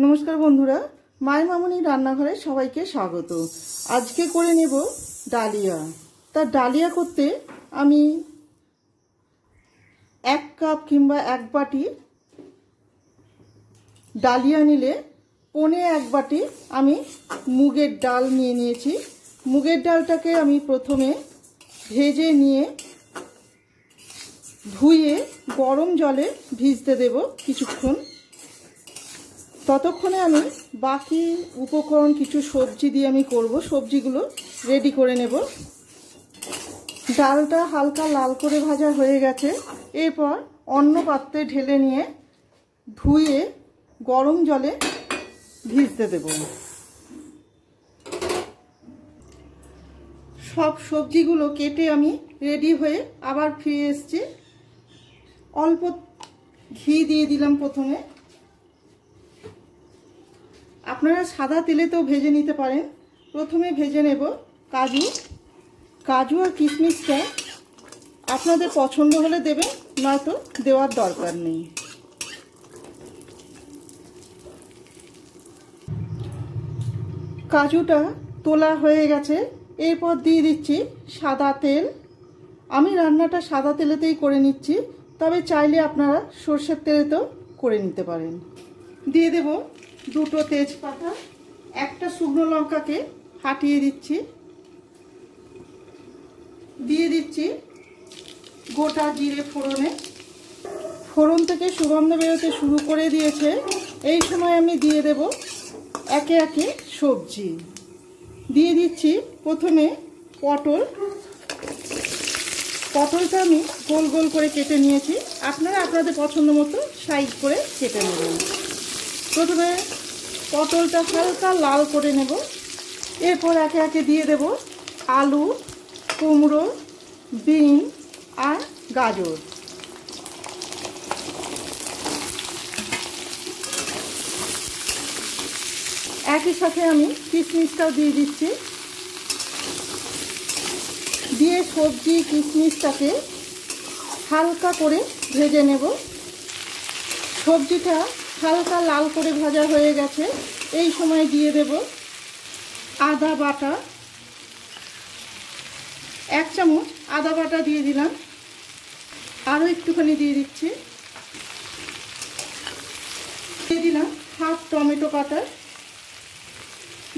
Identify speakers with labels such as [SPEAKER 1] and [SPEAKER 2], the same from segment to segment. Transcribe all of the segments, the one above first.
[SPEAKER 1] नमस्कार बंधुरा माय मामुनी रान्नाघरे सबाइके स्वागत। आज के करे नेब डालिया। तार डालिया करते आमी एक कप किंबा एक बाटी डालिया निले पौने एक बाटी आमी मुगेर डाल निये निয়েছি। मुगेर डालटाके आमी प्रथमे भेजे निये धुए गरम जले भिजते देब किछुक्षण। ततक्षणे आमी बाकी उपकरण किछु सब्जी दिए आमी करब। सब्जीगुलो रेडी करे नेब। डालटा हालका लाल करे भाजा हये गेছে। एरपर अन्य पात्रे ढेले निये धुए गरम जले भिजते देब। सब सब्जीगुलो केटे आमी रेडी हये आबार फिरे एसेছি। अल्प घी दिए दिलाम प्रथमे। আপনারা সাদা তেলেতেও ভেজে নিতে পারেন। প্রথমে ভেজে নেব কাজু। কাজু আর কিশমিশটা আপনাদের পছন্দ হলে দেবেন, নয়তো দেওয়ার দরকার নেই। কাজুটা তোলা হয়ে গেছে। এরপর দিয়ে দিচ্ছি সাদা তেল। আমি রান্নাটা সাদা তেলেতেই করে নিচ্ছি, তবে চাইলে আপনারা সরষের তেলেতেও করে নিতে পারেন। দিয়ে দেব দুটো তেজপাতা, একটা শুকনো লঙ্কাকে ফাটিয়ে দিচ্ছি। দিয়ে দিচ্ছি গোটা জিরে ফোড়নে। ফোড়ন থেকে সুগন্ধ বেরোতে শুরু করে দিয়েছে। এই সময় আমি দিয়ে দেব একে একে সবজি। দিয়ে দিচ্ছি প্রথমে পটল। পটলটা আমি গোল গোল করে কেটে নিয়েছি। আপনারা আপনাদের পছন্দ মতো সাইজ করে কেটে নেবেন। প্রথমে পটলটা হালকা লাল করে নেব। এরপর একে একে দিয়ে দেব আলু, কুমড়ো, বিন আর গাজর। একই সাথে আমি কিশমিশটাও দিয়ে দিচ্ছি। দিয়ে সবজি কিশমিশটাকে হালকা করে ভেজে নেব। সবজিটা হালকা লাল করে ভাজা হয়ে গেছে। এই সময় দিয়ে দেব আদা বাটা। এক চামচ আদা বাটা দিয়ে দিলাম। আরও একটুখানি দিয়ে দিচ্ছি। দিয়ে দিলাম হাফ টমেটো কাটা।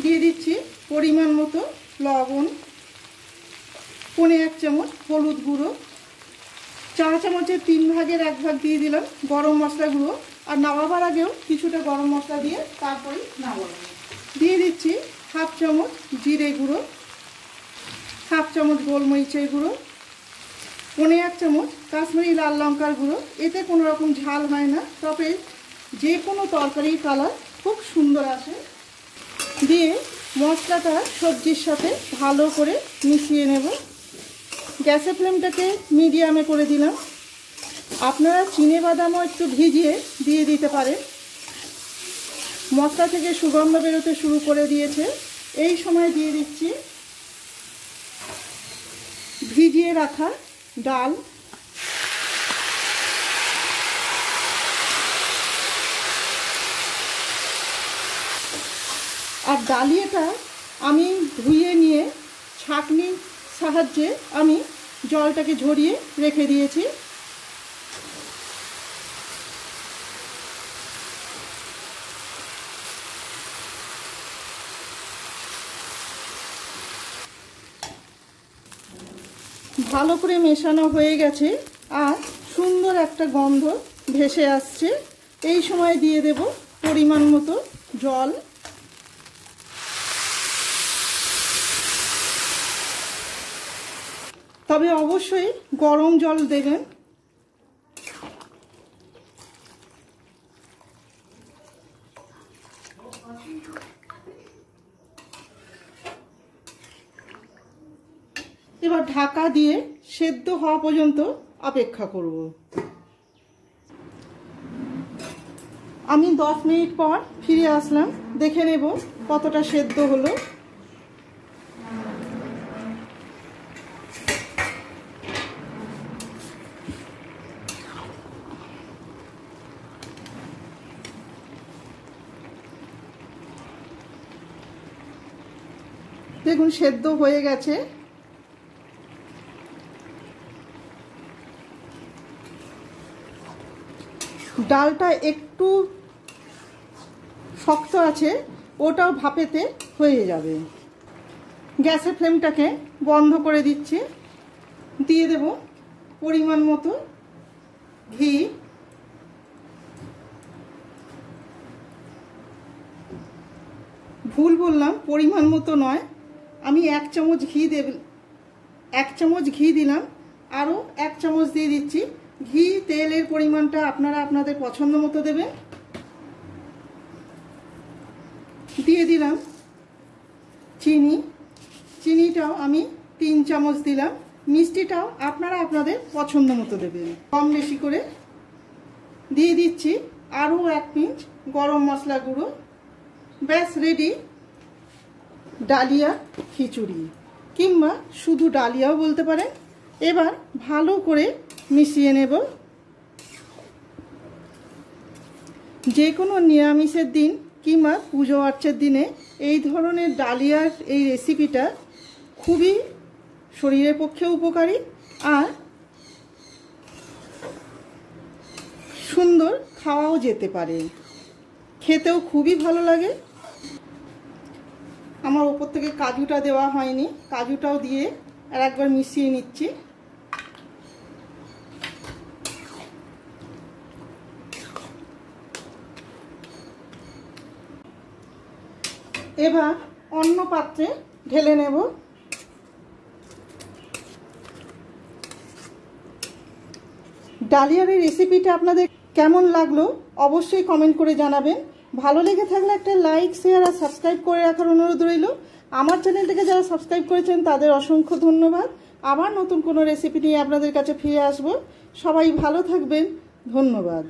[SPEAKER 1] দিয়ে দিচ্ছি পরিমাণ মতো লবণ, পৌনে এক চামচ হলুদ গুঁড়ো, চা চামচের 3 ভাগের 1 ভাগ দিয়ে দিলাম গরম মশলা গুঁড়ো। আর নামাবার আগেও কিছুটা গরম মশলা দিয়ে তারপরে নামাবো। দিয়ে দিচ্ছি হাফ চামচ জিরে গুঁড়ো, হাফ চামচ গোলমরিচের গুঁড়ো, পৌনে 1 চামচ কাশ্মীরি লাল লঙ্কার গুঁড়ো। এতে কোনো রকম ঝাল হয় না, তবে যে কোনো তরকারির কালার খুব সুন্দর আসে। দিয়ে মশলাটা সবজির সাথে ভালো করে মিশিয়ে নেব। গ্যাসের ফ্লেমটাকে মিডিয়ামে করে দিলাম। আপনারা চিনে বাদামও একটু ভিজিয়ে দিয়ে দিতে পারেন। মশলা থেকে সুগন্ধ বেরোতে শুরু করে দিয়েছে। এই সময় দিয়ে দিচ্ছি ভিজিয়ে রাখা ডাল। আর ডালিয়াটা আমি ধুয়ে নিয়ে ছাঁকনির সাহায্যে আমি জলটাকে ঝরিয়ে রেখে দিয়েছি। ভালো করে মেশানো হয়ে গেছে আর সুন্দর একটা গন্ধ ভেসে আসছে। এই সময় দিয়ে দেব পরিমাণ মতো জল। তবে অবশ্যই গরম জল দেবেন। এবার ঢাকা দিয়ে সেদ্ধ হওয়া পর্যন্ত অপেক্ষা করব। আমি 10 মিনিট পর ফিরে আসলাম। দেখে নেব কতটা সেদ্ধ হলো। দেখুন সেদ্ধ হয়ে গেছে। ডালটা একটু শক্ত আছে, ওটাও ভাপেতে হয়ে যাবে। গ্যাসের ফ্লেমটাকে বন্ধ করে দিচ্ছি। দিয়ে দেব পরিমাণ মতো ঘি। ভুল বললাম, পরিমাণ মতো নয়, আমি 1 চামচ ঘি 1 চামচ ঘি দিলাম, আরও 1 চামচ দিয়ে দিচ্ছি। ঘি তেলের পরিমাণটা আপনারা আপনাদের পছন্দ মতো দেবেন। দিয়ে দিলাম চিনি। চিনিটাও আমি 3 চামচ দিলাম। মিষ্টিটাও আপনারা আপনাদের পছন্দ মতো দেবেন, কম বেশি করে। দিয়ে দিচ্ছি আরও 1 পিঞ্চ গরম মশলা গুঁড়ো। ব্যাস রেডি ডালিয়া খিচুড়ি, কিংবা শুধু ডালিয়াও বলতে পারেন। এবার ভালো করে মিশিয়ে নেব। যে কোনো নিরামিষের দিন কিংবা পুজো আর্চের দিনে এই ধরনের ডালিয়ার এই রেসিপিটা খুবই শরীরের পক্ষে উপকারী আর সুন্দর খাওয়াও যেতে পারে, খেতেও খুবই ভালো লাগে। আমার ওপর থেকে কাজুটা দেওয়া হয়নি, কাজুটাও দিয়ে আর একবার মিশিয়ে নিচ্ছি। এবার অন্য পাত্রে ঢেলে নেব। ডালিয়ার এই রেসিপিটা আপনাদের কেমন লাগলো অবশ্যই কমেন্ট করে জানাবেন। ভালো লেগে থাকলে একটা লাইক, শেয়ার আর সাবস্ক্রাইব করে রাখার অনুরোধ রইল। আমার চ্যানেলটাকে যারা সাবস্ক্রাইব করেছেন তাদের অসংখ্য ধন্যবাদ। আবার নতুন কোনো রেসিপি নিয়ে আপনাদের কাছে ফিরে আসব। সবাই ভালো থাকবেন, ধন্যবাদ।